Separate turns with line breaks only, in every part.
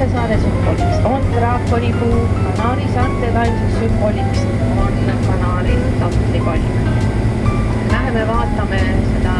Kuuse saare sümboliks on draakonipuu, Kanaari saarte taimseks sümboliks on Kanaari tahvlipall. Läheme vaatame seda.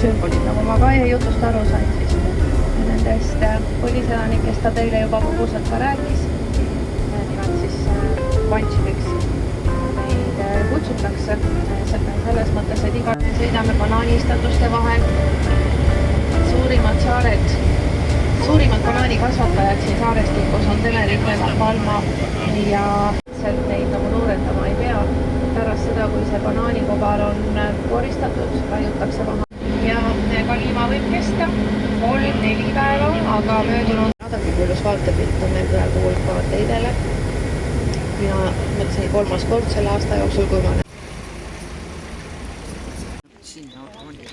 Sümbolid, nagu ma Kaie jutust aru sain, siis nendest põliselanikest ta teile juba põgusalt ka rääkis. Nimelt siis vantsideks neid kutsutakse. Selles mõttes, et iga sõidame banaaniistatuste vahel. Suurimad banaanikasvatajad siin saarestikus on Tenerife, La Palma ja sealt neid nagu luuretama ei pea. Pärast seda, kui see banaanikobar on koristatud, raiutakse maha. Ja kalima võib kesta 3-4 päeva, aga möödunud vaadake, kui ilus vaatepilt on meil praegu hulk vaateidele. Mina mõtlesin 3. kord selle aasta jooksul, kui ma sinna oli.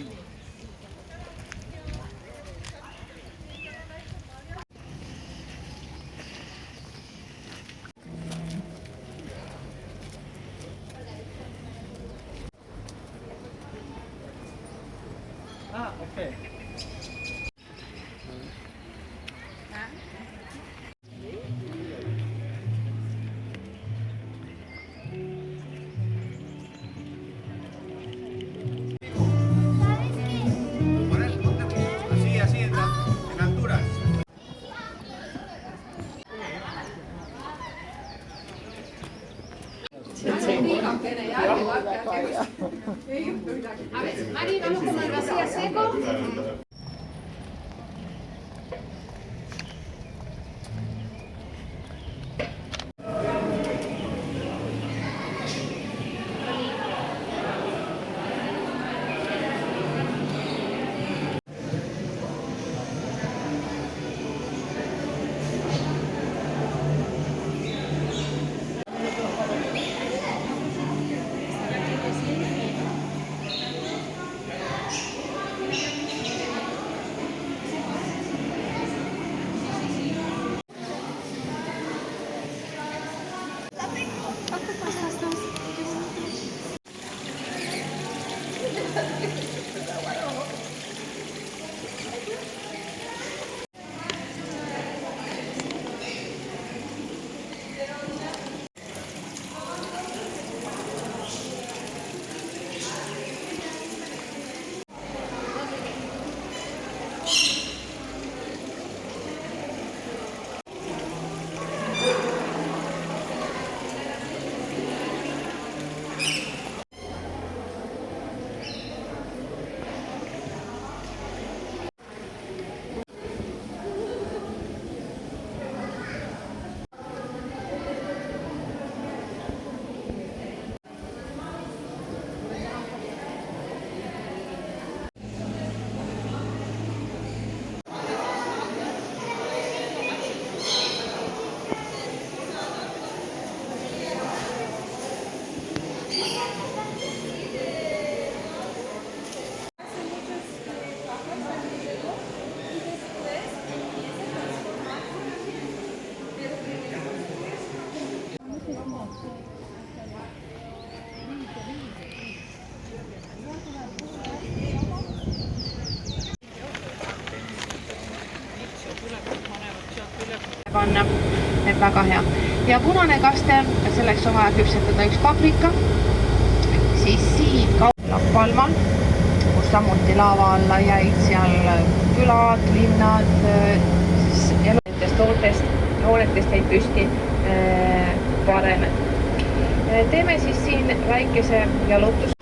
Okay. Así en alturas.
A ver, Mari, vamos con el vacío seco.
et väga hea. Ja punane kaste, selleks on vaja küpsetada üks paprika, siis siin Palmal, kus samuti laava alla jäid seal külad, linnad ja hoonetest jäid püsti varemed. Teeme siis siin väikese jalutuse.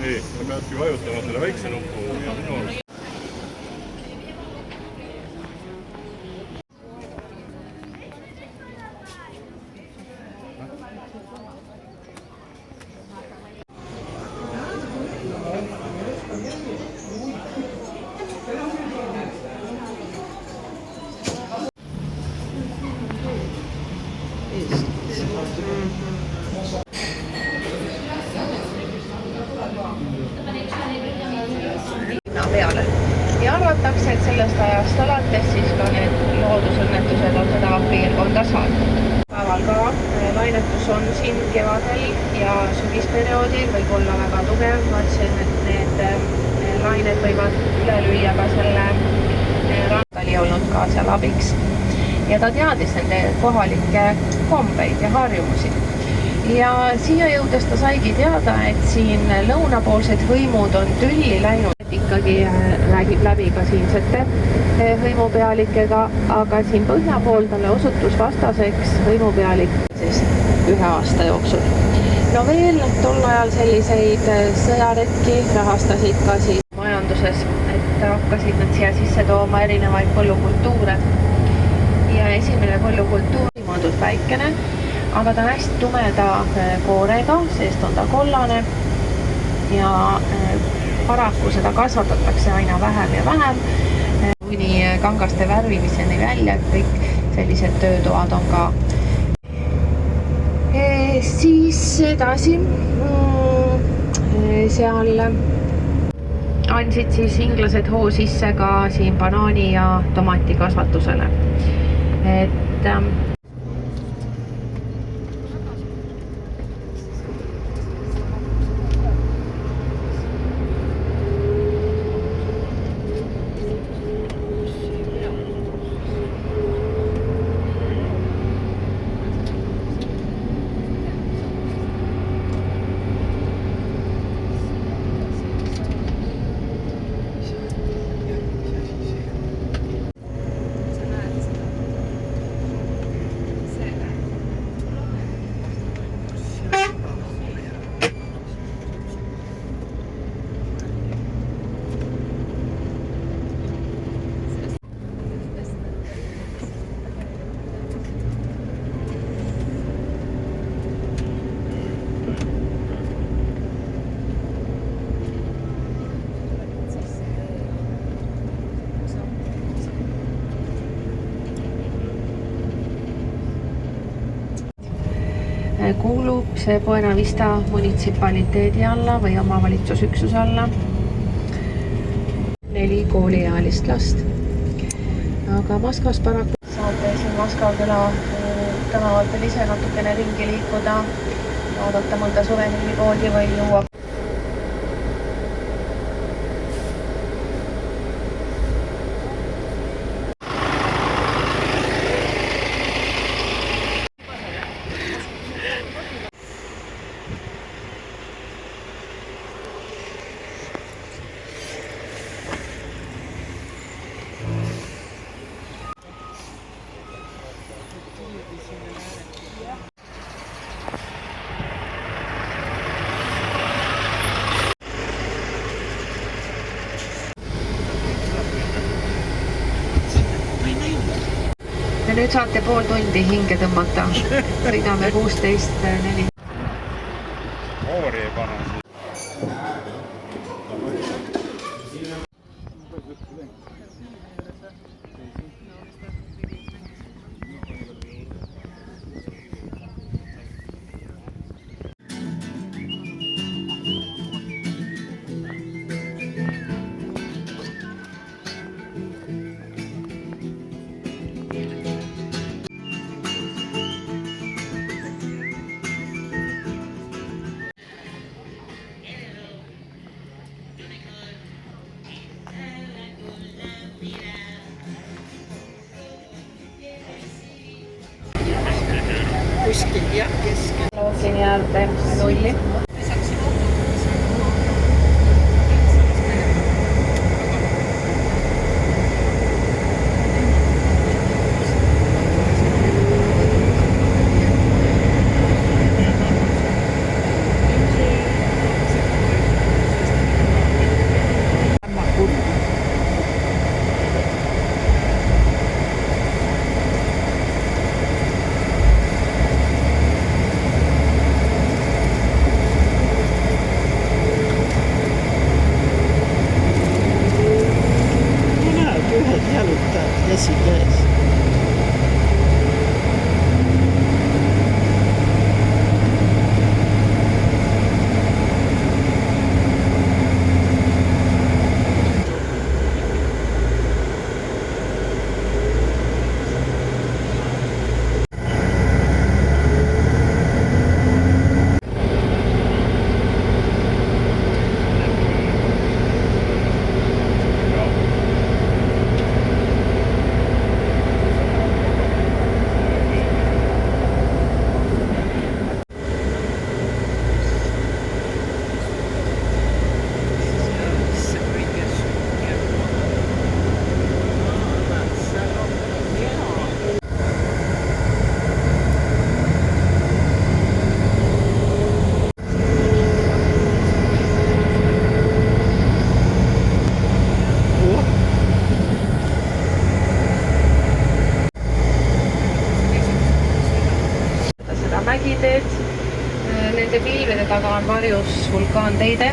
Ei, sa peadki vajutama selle väikse nupu ja minu arust.
Peale. Ja arvatakse, et sellest ajast alates siis ka need loodusõnnetused on seda piirkonda saanud. Päeval ka lainetus on siin kevadel ja sügisperioodil võib olla väga tugev. Ma ütlesin, et need lained võivad üle lüüa ka selle randali olnud ka seal abiks. Ja ta teadis nende kohalikke kombeid ja harjumusi. Ja siia jõudes ta saigi teada, et siin lõunapoolsed hõimud on tülli läinud. Ikkagi räägib läbi ka siinsete hõimupealikega, aga siin põhja pool talle osutus vastaseks hõimupealik ühe aasta jooksul. No veel tol ajal selliseid sõjaretki rahastasid ka siis majanduses, et hakkasid nad siia sisse tooma erinevaid põllukultuure. Ja esimene põllukultuur on mõõdud väikene, aga ta on hästi tumeda koorega, sest on ta kollane ja paraku seda kasvatatakse aina vähem ja vähem, kuni kangaste värvimiseni välja, et kõik sellised töötoad on ka. Siis edasi seal andsid siis inglased hoo sisse ka siin banaani ja tomati kasvatusele. Et kuulub see Buena Vista munitsipaliteedi alla või omavalitsusüksuse alla. 4 kooliealist last. Aga Moskvas paraku saate siin Moskva küla tänavatel ise natukene ringi liikuda, vaadata mõnda suveniiripoodi või juua. ja nüüd saate pool tundi hinge tõmmata. Sõidame 16.4.
Oori ei pane.
Kuskil jah, keskel.
Loosini äärde nulli.
Käsi käes.
Mägiteed. Nende pilvede taga on varjus vulkaanteide,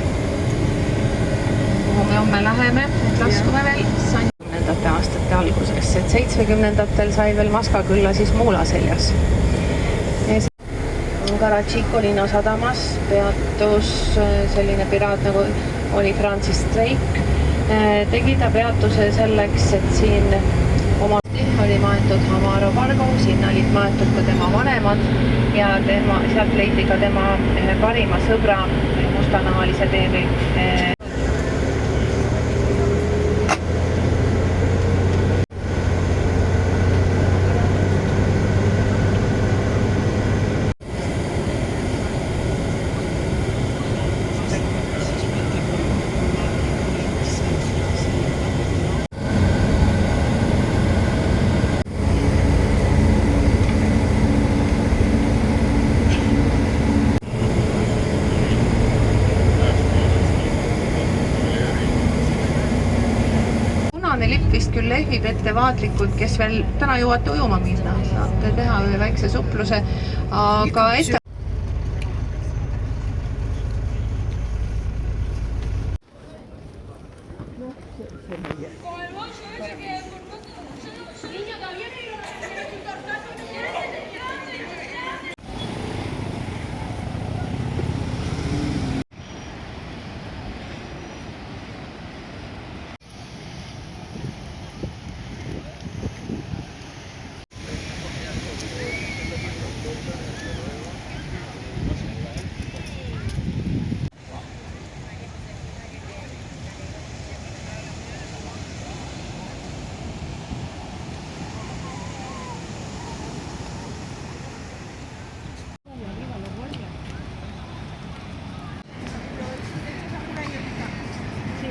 kuhu me homme läheme. Laskume veel 70. aastate alguses, et 70-ndatel sai veel Maskakülla siis Muula seljas. Karachiko linnasadamas peatus selline piraat nagu oli Francis Drake. Tegi ta peatuse selleks, et siin oli maetud Hamaro Vargo, sinna olid maetud ka tema vanemad ja sealt leiti ka tema ühe parima sõbra mustanahalise teeri. Lipp vist küll lehvib ettevaatlikult, kes veel täna jõuate ujuma minna, saate teha ühe väikse supluse, aga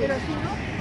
Pero si no,